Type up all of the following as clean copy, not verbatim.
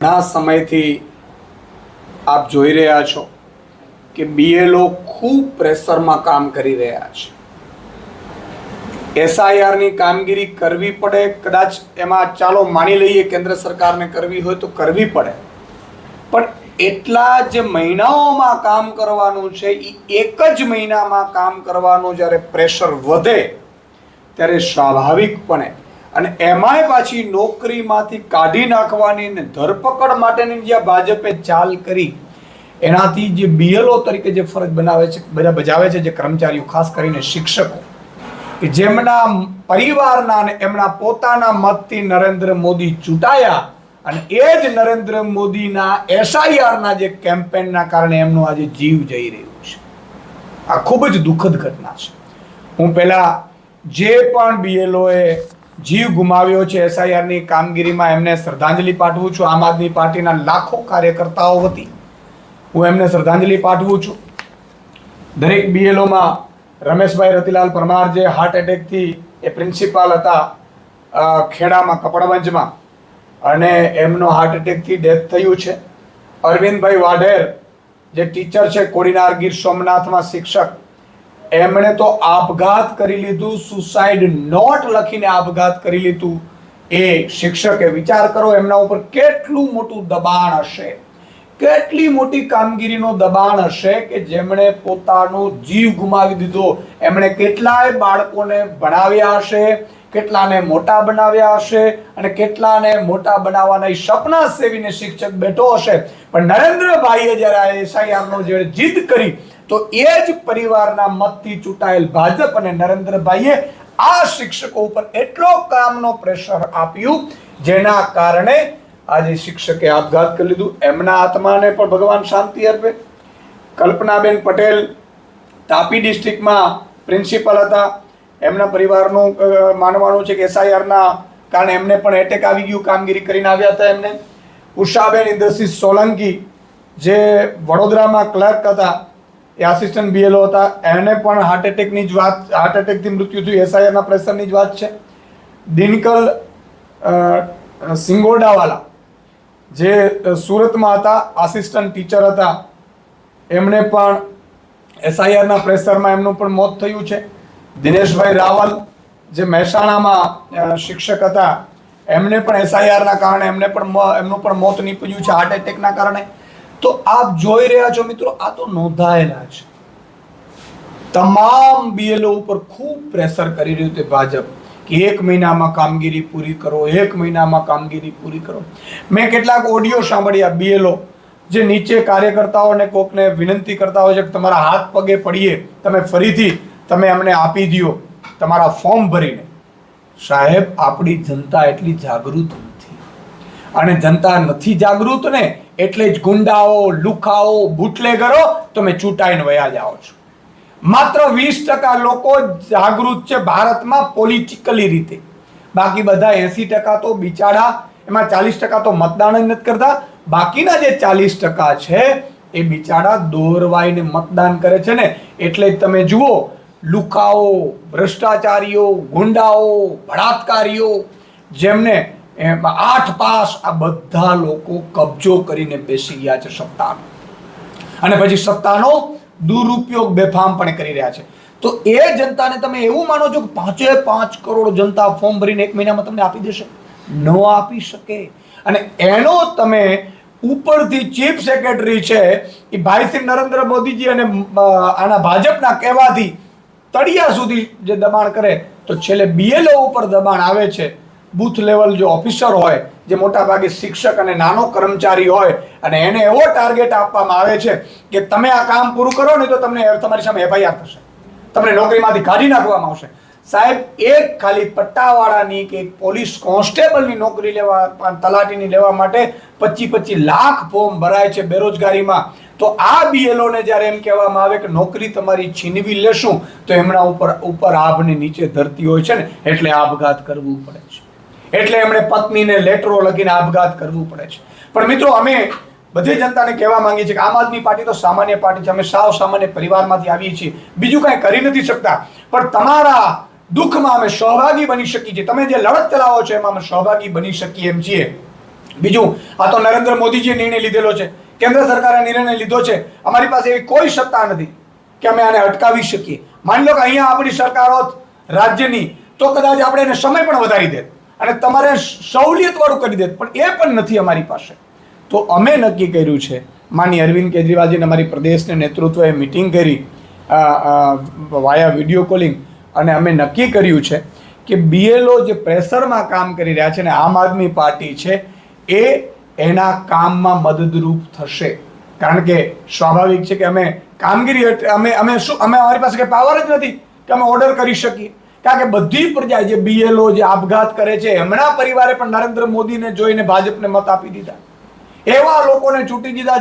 ઘણા સમયથી આપ જોઈ રહ્યા છો કે બીએલઓ ખૂબ પ્રેશરમાં કામ કરી રહ્યા છે. એસઆઈઆરની કામગીરી કરવી પડે, કદાચ એમાં ચાલો માની લઈએ કેન્દ્ર સરકારને કરવી હોય તો કરવી પડે, પણ એટલા જ મહિનાઓમાં કામ કરવાનું છે. એક જ મહિનામાં કામ કરવાનું જ્યારે પ્રેશર વધે ત્યારે સ્વાભાવિકપણે અને એમાંય પાછી નોકરીમાંથી કાઢી નાખવાની ને ધરપકડ માટેની જે ભાજપે ચાલ કરી, એનાથી જે બીએલઓ તરીકે જે ફરજ બજાવે છે જે કર્મચારીઓ, ખાસ કરીને શિક્ષકો, કે જેમના પરિવારના અને એમના પોતાના મતથી નરેન્દ્ર મોદી ચૂંટાયા અને એ જ નરેન્દ્ર મોદીના એસઆઈઆરના જે કેમ્પેનના કારણે એમનો આજે જીવ જઈ રહ્યું છે. આ ખૂબ જ દુઃખદ ઘટના છે. હું પહેલા જે પણ બીએલઓએ જીવ ગુમાવ્યો છે એસઆઈઆરની કામગીરીમાં એમને શ્રદ્ધાંજલિ પાઠવું છું. આમ આદમી પાર્ટીના લાખો કાર્યકર્તાઓ વતી હું એમને શ્રદ્ધાંજલિ પાઠવું છું. દરેક બીએલઓમાં રમેશભાઈ રતિલાલ પરમાર જે હાર્ટ એટેકથી એ પ્રિન્સિપાલ હતા ખેડામાં, કપડવંજમાં, અને એમનો હાર્ટ એટેકથી ડેથ થયું છે. અરવિંદભાઈ વાઢેર જે ટીચર છે કોડીનાર ગીર સોમનાથમાં શિક્ષક, એમણે તો આપઘાત કરી લીધું, સુસાઇડ નોટ લખીને આપઘાત કરી લીધું. એ શિક્ષકે વિચાર કરો એમના ઉપર કેટલું મોટું દબાણ હશે, કેટલી મોટી કામગીરીનો દબાણ હશે કે જેમણે પોતાનો જીવ ગુમાવી દીધો. એમણે કેટલાય બાળકોને ભણાવ્યા હશે, કેટલાને મોટા બનાવ્યા હશે અને કેટલાને મોટા બનાવવાના સપના સેવીને શિક્ષક બેઠો હશે. પણ નરેન્દ્રભાઈએ જ્યારે એસઆઈઆરનો જે જીદ કરી તો એ જ પરિવારના મતથી ચૂંટાયેલ ભાજપ અને નરેન્દ્રભાઈએ આ શિક્ષકો ઉપર એટલો કામનો પ્રેશર આપ્યું જેના કારણે આજે શિક્ષકે આપઘાત કરી લીધું. એમના આત્માને પણ ભગવાન શાંતિ આપે. કલ્પનાબેન પટેલ તાપી ડિસ્ટ્રિક્ટમાં પ્રિન્સિપલ હતા. એમના પરિવારનું માનવાનું છે કે એસઆઈઆરના કારણે એમને પણ એટેક આવી ગયું, કામગીરી કરીને આવ્યા હતા એમને. ઉષાબેન ઇન્દ્રસિંહ સોલંકી જે વડોદરામાં ક્લર્ક હતા, એ આસિસ્ટન્ટ બીએલઓ હતા, એને પણ હાર્ટ એટેકથી મૃત્યુ થયું. એસઆઈઆરના પ્રેશરની જ વાત છે. દિનકર સિંગોડાવાલા જે સુરતમાં હતા, આસિસ્ટન્ટ ટીચર હતા, એમને પણ એસઆઈઆરના પ્રેશરમાં એમનું પણ મોત થયું છે. દિનેશભાઈ રાવલ જે મહેસાણામાં શિક્ષક હતા, એમને પણ એસઆઈઆરના કારણે એમનું પણ મોત નીપજ્યું છે હાર્ટ એટેકના કારણે. તો આપ જોઈ રહ્યા છો મિત્રો, આ તો નોંધાયેલા છે. તમામ બીએલઓ ઉપર ખૂબ પ્રેશર કરી રહ્યું છે ભાજપ કે એક મહિનામાં કામગીરી પૂરી કરો, એક મહિનામાં કામગીરી પૂરી કરો. મેં કેટલાક ઓડિયો સાંભળ્યા બીએલઓ જે નીચે કાર્યકર્તાઓને કોકને વિનંતી કરતા હોય છે કે તમારા હાથ પગે પડીએ, તમે ફરીથી તમે અમને આપી દો તમારા ફોર્મ ભરીને. સાહેબ, આપણી જનતા એટલી જાગૃત નથી, અને જનતા નથી જાગૃત ને એટલે જ ગુંડાઓ, લુખાઓ, બુટલેગરો તમે ચૂંટાઈને વયા જાઓ છો. માત્ર 20% લોકો જાગૃત છે ભારતમાં પોલિટિકલી રીતે. બાકી બધા 80% તો બિચારા, એમાં 40% તો મતદાન જ નથી કરતા. બાકીના જે 40% છે એ બિચારા દોરવાઈને મતદાન કરે છે ને. એટલે જ તમે જુઓ, લુખાઓ, ભ્રષ્ટાચારીઓ, ગુંડાઓ, બળાત્કારીઓ, જેમને 8 પાસ, આ બધા લોકો કબજો કરીને બેસી ગયા છે સત્તાનો, અને પછી સત્તાનો દુરુપયોગ બેફામપણે કરી રહ્યા છે. તો એ જનતાને તમે એવું માનો છો કે 5.5 કરોડ જનતા ફોર્મ ભરીને એક મહિનામાં તમને આપી દેશે? ન આપી શકે. અને એનો તમે ઉપરથી ચીફ સેક્રેટરી છે એ ભાઈ શ્રી નરેન્દ્ર મોદીજી અને આના ભાજપના કહેવાથી તળિયા સુધી જે દબાણ કરે, તો છેલ્લે બીએલઓ ઉપર દબાણ આવે છે. બૂથ લેવલ જો ઓફિસર હોય, જે મોટા ભાગે શિક્ષક અને નાનો કર્મચારી હોય, અને એને એવો ટાર્ગેટ આપવામાં આવે છે કે તમે આ કામ પૂરું કરો ને તો તમને તમારી સામે એફઆઈઆર થશે, તમને નોકરીમાંથી કાઢી નાખવામાં આવશે. સાહેબ, એક ખાલી પટ્ટાવાળાની કે પોલીસ કોન્સ્ટેબલની નોકરી લેવા, તલાટીની લેવા માટે 25 લાખ ફોર્મ ભરાય છે બેરોજગારીમાં. તો આ બીએલઓને જ્યારે એમ કહેવામાં આવે કે નોકરી તમારી છીનવી લેશું, તો એમના ઉપર આભને નીચે ધરતી હોય છે ને, એટલે આપઘાત કરવું પડે છે. એટલે એમણે પત્નીને લેટરો લખીને આપઘાત કરવું પડે છે. પણ મિત્રો, અમે બધી જનતાને કહેવા માંગીએ છીએ કે આમ આદમી પાર્ટી તો સામાન્ય પાર્ટી છે. અમે સાવ સામાન્ય પરિવારમાંથી આવીએ છીએ, બીજું કાંઈ કરી નથી શકતા, પણ તમારા દુઃખમાં અમે સહભાગી બની શકીએ છીએ. તમે જે લડત ચલાવો છો એમાં અમે સહભાગી બની શકીએ એમ છીએ. બીજું, આ તો નરેન્દ્ર મોદીજીએ નિર્ણય લીધેલો છે, કેન્દ્ર સરકારે નિર્ણય લીધો છે. અમારી પાસે એવી કોઈ સત્તા નથી કે અમે આને અટકાવી શકીએ. માની લો કે અહીંયા આપણી સરકાર હોત રાજ્યની, તો કદાચ આપણે એને સમય પણ વધારી દેત અને તમારે સહુલિયતવાળું કરી દેત, પણ એ પણ નથી અમારી પાસે. તો અમે નક્કી કર્યું છે, માનનીય અરવિંદ કેજરીવાલજીને અમારી પ્રદેશના નેતૃત્વએ મિટિંગ કરી વાયા વિડીયો કોલિંગ, અને અમે નક્કી કર્યું છે કે બીએલઓ જે પ્રેશરમાં કામ કરી રહ્યા છે ને આમ આદમી પાર્ટી છે એ એના કામમાં મદદરૂપ થશે. કારણ કે સ્વાભાવિક છે કે અમે કામગીરી અમે અમારી પાસે કંઈ પાવર જ નથી કે અમે ઓર્ડર કરી શકીએ. કારણ કે બધી પ્રજા જે બીએલઓ જે આપઘાત કરે છે એમના પરિવારે પણ નરેન્દ્ર મોદીને જોઈને ભાજપને મત આપી દીધા. એવા લોકોને ચૂંટી દીધા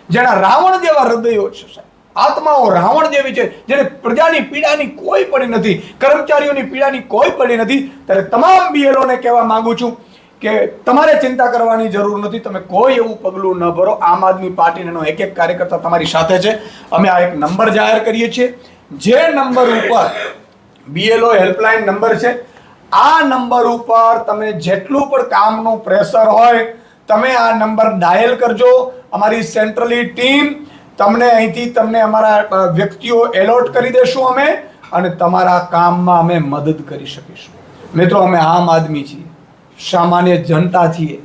જેના રાવણ જેવા હૃદયો છે, આત્માઓ રાવણ જેવી છે, જેને પ્રજાની પીડાની કોઈ પડી નથી, કર્મચારીઓની પીડાની કોઈ પડી નથી. ત્યારે તમામ બીએલઓને કહેવા માંગુ છું કે તમારે ચિંતા કરવાની જરૂર નથી, તમે કોઈ એવું પગલું ન ભરો. આમ આદમી પાર્ટીનો એક એક કાર્યકર્તા તમારી સાથે છે. અમે આ એક નંબર જાહેર કરીએ છીએ, જે નંબર ઉપર બીએલઓ હેલ્પલાઇન નંબર છે. આ નંબર ઉપર તમે જેટલું પણ કામનું પ્રેશર હોય તમે આ નંબર ડાયલ કરજો. અમારી સેન્ટ્રલી ટીમ તમને અમારા વ્યક્તિઓ એલોટ કરી દેશું અમે, અને તમારા કામમાં અમે મદદ કરી શકીશું. મિત્રો, અમે આમ આદમી છીએ, સામાન્ય જનતા છીએ,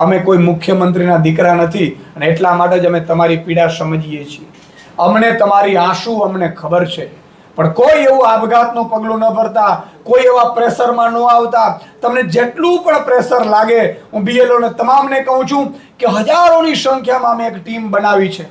અમે કોઈ મુખ્યમંત્રીના દીકરા નથી, અને એટલા માટે જ અમે તમારી પીડા સમજીએ છીએ. અમને તમારી આંસુ અમને ખબર છે, પણ કોઈ એવું આપઘાતનું પગલું ન ભરતા, કોઈ એવા પ્રેશરમાં ન આવતા. તમને જેટલું પણ પ્રેશર લાગે, હું બીએલઓને તમામને કહું છું કે હજારોની સંખ્યામાં અમે એક ટીમ બનાવી છે.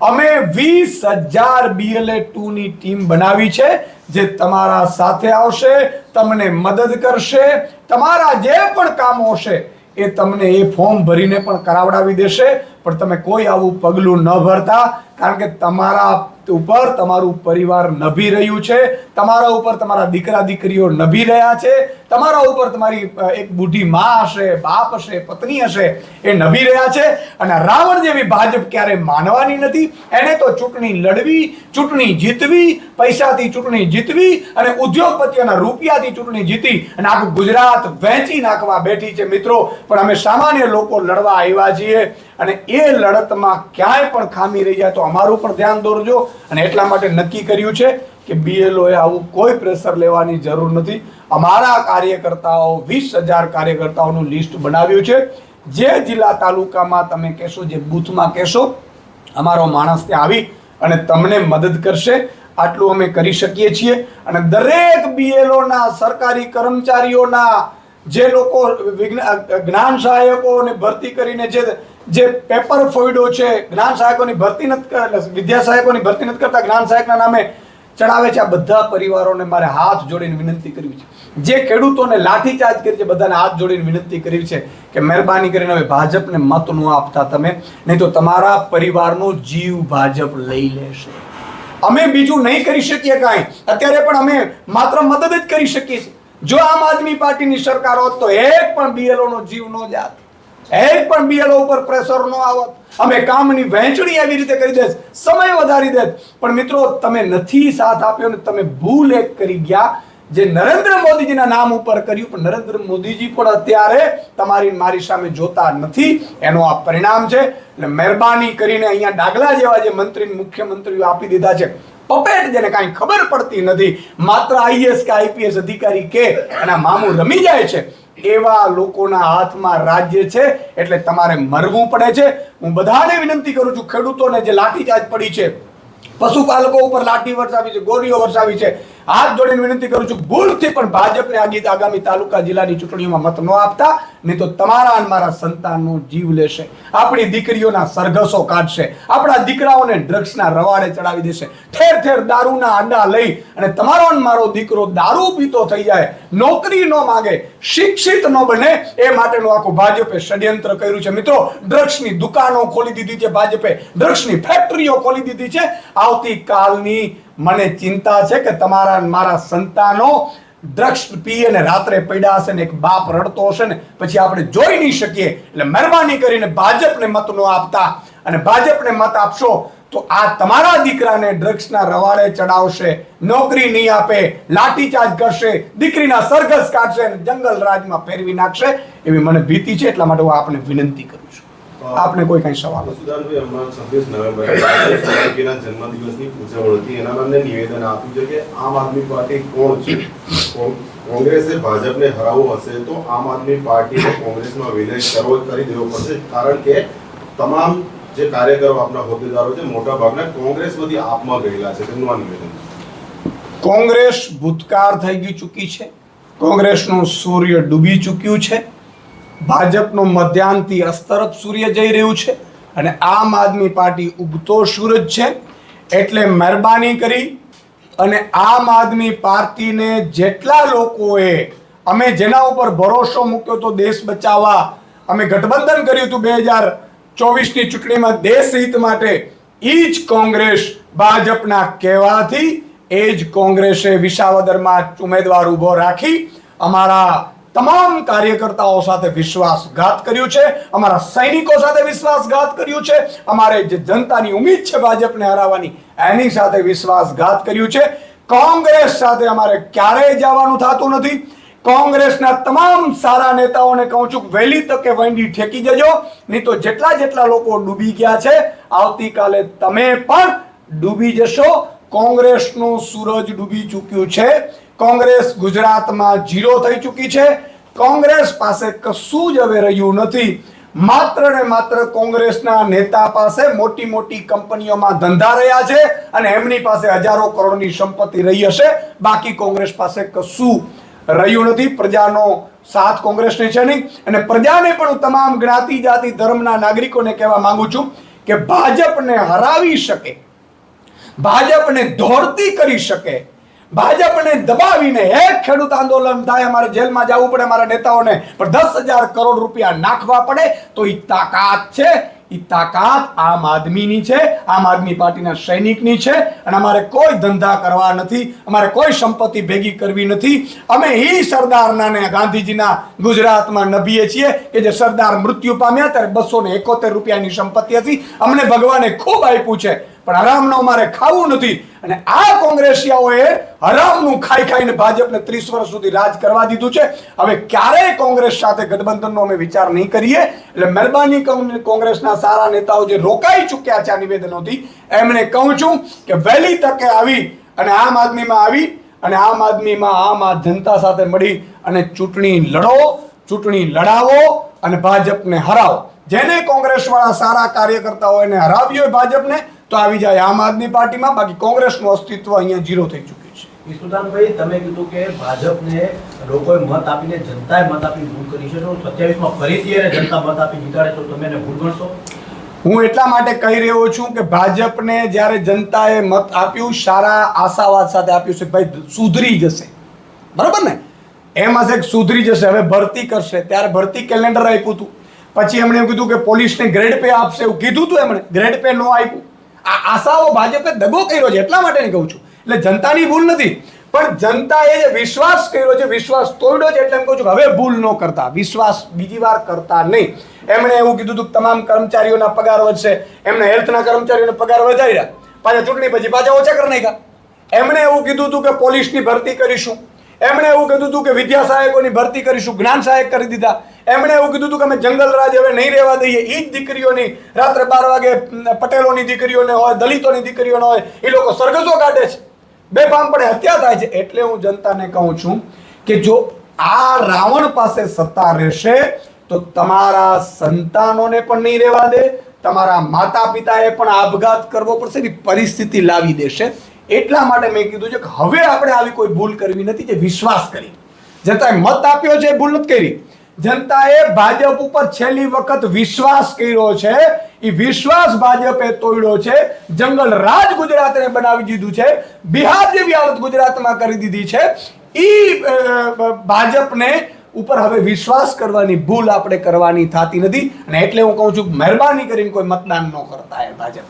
અમે 20,000 BLA2 ની ટીમ બનાવી છે, જે તમારા સાથે આવશે, તમને મદદ કરશે, તમારા જે પણ કામો હશે એ તમને એ ફોર્મ ભરીને પણ કરાવડાવી દેશે. પણ તમે કોઈ આવું પગલું ન ભરતા, કારણ કે તમારા ઉપર તમારું પરિવાર નભી રહ્યું છે, તમારા ઉપર તમારા દીકરા દીકરીઓ નભી રહ્યા છે, તમારા ઉપર તમારી એક બુઢી માં હશે, બાપ હશે, પત્ની હશે, એ નભી રહ્યા છે. અને રાવણ જેવી ભાજપ ક્યારે માનવાની નથી. એને તો ચૂંટણી લડવી, ચૂંટણી જીતવી, પૈસાથી ચૂંટણી જીતવી અને ઉદ્યોગપતિઓના રૂપિયાથી ચૂંટણી જીતી અને આખું ગુજરાત વહેંચી નાખવા બેઠી છે. મિત્રો, પણ અમે સામાન્ય લોકો લડવા આવ્યા છીએ, અને એ લડતમાં ક્યાંય પણ ખામી રહી જાય તો અમારું પણ ધ્યાન દોરજો. અને એટલા માટે નક્કી કર્યું છે કે બીએલઓએ આવું કોઈ પ્રેશર લેવાની જરૂર નથી. અમારા કાર્યકર્તાઓ 20,000 કાર્યકર્તાઓનું લિસ્ટ બનાવ્યું છે. જે જિલ્લા તાલુકામાં તમે કહેશો, જે બૂથમાં કહેશો, અમારો માણસ ત્યાં આવી અને તમને મદદ કરશે. આટલું અમે કરી શકીએ છીએ. અને દરેક બીએલઓના, સરકારી કર્મચારીઓના, જે લોકો જ્ઞાન સહાયકોને ભરતી કરીને જે પેપર ફોઈડો છે, જ્ઞાન સહાયકોની ભરતી નથી, વિદ્યા સહાયકોની ભરતી નથી કરતા, જ્ઞાન સહાયકના નામે ચડાવે છે, આ બધા પરિવારોને મારે હાથ જોડીને વિનંતી કરવી છે. જે ખેડૂતોને લાઠીચાર્જ કરી છે, બધાને હાથ જોડીને વિનંતી કરવી છે કે મહેરબાની કરીને હવે ભાજપને મત ન આપતા તમે, નહીં તો તમારા પરિવારનો જીવ ભાજપ લઈ લેશે. અમે બીજું નહીં કરી શકીએ કાંઈ. અત્યારે પણ અમે માત્ર મદદ જ કરી શકીએ છીએ. જો આમ આદમી પાર્ટીની સરકાર હોત તો એક પણ બીએલઓ નો જીવ ન જાત, એક પણ બીએલઓ ઉપર પ્રેશર ન આવત. અમે કામની વહેંચણી એવી રીતે કરી દેત, સમય વધારી દેત. પણ મિત્રો, તમે નથી સાથ આપ્યો ને તમે ભૂલ એક કરી ગયા, જે નરેન્દ્ર મોદીજીના નામ ઉપર કર્યું. પણ નરેન્દ્ર મોદીજી પણ અત્યારે તમારી મારી સામે જોતા નથી. એનો આ પરિણામ છે. એટલે મહેરબાની કરીને અહીંયા ડાગલા જેવા જે મંત્રી મુખ્યમંત્રીઓ આપી દીધા છે, પપેટ, જેને કાંઈ ખબર પડતી નથી, માત્ર આઈએસ કે આઈપીએસ અધિકારી કે એના મામું રમી જાય છે, એવા લોકોના હાથમાં રાજ્ય છે. એટલે તમારે મરવું પડે છે. હું બધાને વિનંતી કરું છું, ખેડૂતોને જે લાઠીચાર્જ પડી છે, પશુપાલકો ઉપર લાઠી વરસાવી છે, ગોળીઓ વરસાવી છે, હાથ જોડીને વિનંતી કરું છું, ભૂલથી પણ ભાજપને આગામી તાલુકા જિલ્લાની ચૂંટણીઓમાં મત ન આપતા, નહીં તો તમારા અને મારા સંતાનનો જીવ લેશે, આપણી દીકરીઓના સરઘસો કાઢશે, આપણા દીકરાઓને ડ્રગ્સના રવાડે ચડાવી દેશે, ઠેર ઠેર દારૂના આડા લઈ અને તમારો અને મારો દીકરો દારૂ પીતો થઈ જાય, નોકરી ન માંગે, શિક્ષિત ન બને, એ માટેનું આખું ભાજપે ષડયંત્ર કર્યું છે. મિત્રો, ડ્રગ્સની દુકાનો ખોલી દીધી છે ભાજપે, ડ્રગ્સની ફેક્ટરીઓ ખોલી દીધી છે. આવતીકાલની મને ચિંતા છે કે તમારા મારા સંતાનો ડ્રગ્સ પી અને રાત્રે પડ્યા હશે ને એક બાપ રડતો હશે ને પછી આપણે જોઈ નહીં શકીએ. એટલે મહેરબાની કરીને ભાજપને મત ન આપતા, અને ભાજપને મત આપશો તો આ તમારા દીકરાને ડ્રગ્સના રવાડે ચડાવશે, નોકરી નહીં આપે, લાઠીચાર્જ કરશે, દીકરીના સરઘસ કાઢશે, જંગલ રાજમાં ફેરવી નાખશે, એવી મને ભીતિ છે. એટલા માટે હું આપને વિનંતી કરું છું. આપને કોઈ કઈ સવાલ? સુદાનભાઈ, હમણાં 26 નવેમ્બરે સોલંકીના જન્મદિવસની ઉજવણી હતી, એના મને નિવેદન આપ્યું છે કે આમ આદમી પાર્ટી કોણ છે, કોંગ્રેસે ભાજપને હરાવવું હશે તો આમ આદમી પાર્ટીને કોંગ્રેસમાં વિલય કરી દેવો પડશે, કારણ કે તમામ જે કાર્યકરો આપના હોદ્દેદારો છે મોટા ભાગના કોંગ્રેસમાંથી આપમાં ગયેલા છે. તેમનું આ નિવેદન. કોંગ્રેસ ભૂતકાળ થઈ ગઈ ચૂકી છે, કોંગ્રેસનું સૂર્ય ડૂબી ચૂક્યું છે, ભાજપનું મધ્યાહનથી અસ્તરફ સૂર્ય જઈ રહ્યું છે અને આમ આદમી પાર્ટી ઉગતો સૂરજ છે. એટલે મહેરબાની કરી અને આમ આદમી પાર્ટીને જેટલા લોકોએ અમે જેના ઉપર ભરોસો મૂક્યો તો દેશ બચાવવા, અમે ગઠબંધન કર્યું હતું 2024ની ચૂંટણીમાં દેશ હિત માટે, એ જ કોંગ્રેસ ભાજપના કહેવાથી એ જ કોંગ્રેસે વિસાવદરમાં ઉમેદવાર ઊભો રાખી અમારા તમામ કાર્યકર્તાઓ સાથે વિશ્વાસઘાત કર્યું છે, અમારા સૈનિકો સાથે વિશ્વાસઘાત કર્યું છે, અમારે જે જનતાની ઉમ્મીદ છે ભાજપને હરાવવાની એની સાથે વિશ્વાસઘાત કર્યું છે. કોંગ્રેસ સાથે અમારે ક્યારેય જવાનું થતું નથી. કોંગ્રેસના તમામ સારા નેતાઓને કહું છું કે વહેલી તકે વંડી ઠેકી જજો, નહીં તો જેટલા લોકો ડૂબી ગયા છે આવતીકાલે તમે પણ ડૂબી જશો. કોંગ્રેસનું સૂરજ ડૂબી ચૂક્યું છે. કોંગ્રેસ ગુજરાતમાં ઝીરો થઈ ચૂકી છે. કોંગ્રેસ પાસે કશું જ હવે રહ્યું નથી. માત્ર ને માત્ર કોંગ્રેસના નેતા પાસે મોટી મોટી કંપનીઓમાં ધંધા રહ્યા છે અને એમની પાસે હજારો કરોડની સંપત્તિ રહી હશે, બાકી કોંગ્રેસ પાસે કશું રહ્યું નથી. પ્રજાનો સાથ કોંગ્રેસને છે નહીં અને પ્રજાને પણ હું તમામ જ્ઞાતિ જાતિ ધર્મના નાગરિકોને કહેવા માંગુ છું કે ભાજપને હરાવી શકે, ભાજપને દોડતી કરી શકે, ભાજપને દબાવીને એક ખેડૂત આંદોલન થાય, અમારે જેલમાં જવું પડે અમારા નેતાઓને, પણ 10,000 કરોડ રૂપિયા નાખવા પડે, તો એ તાકાત છે, એ તાકાત આમ આદમીની છે, આમ આદમી પાર્ટીના સૈનિકની છે. અને અમારે કોઈ ધંધા કરવા નથી, અમારે કોઈ સંપત્તિ ભેગી કરવી નથી. અમે એ સરદારના ને ગાંધીજીના ગુજરાતમાં નભીએ છીએ કે જે સરદાર મૃત્યુ પામ્યા ત્યારે 271 રૂપિયાની સંપત્તિ હતી. અમને ભગવાને ખૂબ આપ્યું છે, પણ હરામનું અમારે ખાવું નથી. અને આ કોંગ્રેસિયાઓએ હરામનું ખાઈ ખાઈને ભાજપને 30 વર્ષ સુધી રાજ કરવા દીધું છે. હવે ક્યારેય કોંગ્રેસ સાથે ગઠબંધનનો અમે વિચાર નહીં કરીએ. એટલે મહેરબાની કોંગ્રેસના સારા નેતાઓ જે રોકાઈ ચૂક્યા છે આ નિવેદનોથી, એમને કહું છું કે વહેલી તકે આવી અને આમ આદમીમાં આવી અને આમ આદમીમાં આમ જનતા સાથે મળી અને ચૂંટણી લડો, ચૂંટણી લડાવો અને ભાજપને હરાવો. જેને કોંગ્રેસવાળા સારા કાર્યકર્તાઓ એને હરાવ્યો ભાજપને, તો આવી જાય આમ આદમી પાર્ટીમાં. બાકી કોંગ્રેસનું અસ્તિત્વ અહીંયા ઝીરો થઈ ચૂક્યું છે. વિષ્ણુદાનભાઈ, તમે કીધું કે ભાજપને લોકોએ મત આપીને, જનતાએ મત આપી ભૂલ કરી છે, તો 27માં ફરીથી એને જનતા મત આપી જીતાડે તો તમે એને ભૂલ ગણશો? હું એટલા માટે કહી રહ્યો છું કે ભાજપને જ્યારે જનતાએ મત આપ્યું, સારા આશાવાદ સાથે આપ્યું છે ભાઈ સુધરી જશે, બરાબર ને, એમાં છે સુધરી જશે, હવે ભરતી કરશે. ત્યારે ભરતી કેલેન્ડર આપ્યું હતું, પછી એમણે કીધું કે પોલીસને ગ્રેડ પે આપશે, એવું કીધું હતું એમણે, ગ્રેડ પે નો આપ્યું. આ આશાઓ ભાજપે દગો કર્યો છે, એટલા માટે કહું છું. એટલે જનતાની ભૂલ નથી, પણ જનતાએ જે વિશ્વાસ કર્યો છે, વિશ્વાસ તોડ્યો છે. એટલે એમ કહું છું કે હવે ભૂલ ન કરતા, વિશ્વાસ બીજી વાર કરતા નહીં. એમણે એવું કીધું હતું કે તમામ કર્મચારીઓના પગાર વધશે, એમને હેલ્થના કર્મચારીઓના પગાર વધાર્યા, પાછા ચૂંટણી પછી પાછા ઓછા કરી નાખ્યા. એમણે એવું કીધું હતું કે પોલીસની ભરતી કરીશું, એમણે એવું કીધું હતું કે વિદ્યા સહાયકોની ભરતી કરીશું, જ્ઞાન સહાયક કરી દીધા. એમણે એવું કીધું હતું કે અમે જંગલ રાજ હવે નહીં રહેવા દઈએ. એ જ દીકરીઓની રાત્રે 12 વાગે પટેલોની દીકરીઓને હોય, દલિતોની દીકરીઓને હોય, એ લોકો સરઘસો કાઢે છે, બેફામપણે હત્યા થાય છે. એટલે હું જનતાને કહું છું કે જો આ રાવણ પાસે સત્તા રહેશે તો તમારા સંતાનોને પણ નહીં રહેવા દે, તમારા માતા પિતાએ પણ આપઘાત કરવો પડશે, એવી પરિસ્થિતિ લાવી દેશે. એટલા માટે મેં કીધું છે કે હવે આપણે આવી કોઈ ભૂલ કરવી નથી. જે વિશ્વાસ કરી જનતાએ મત આપ્યો છે એ ભૂલ નથી કરી. જનતાએ ભાજપ ઉપર છેલ્લી વખત વિશ્વાસ કર્યો છે, એ વિશ્વાસ ભાજપે તોડ્યો છે. જંગલ રાજ ગુજરાતને બનાવી દીધું છે, બિહાર જેવી હાલત ગુજરાતમાં કરી દીધી છે. એ ભાજપને ઉપર હવે વિશ્વાસ કરવાની ભૂલ આપણે કરવાની થતી નથી. અને એટલે હું કહું છું મહેરબાની કરીને કોઈ મતદાન ન કરતા એ ભાજપ.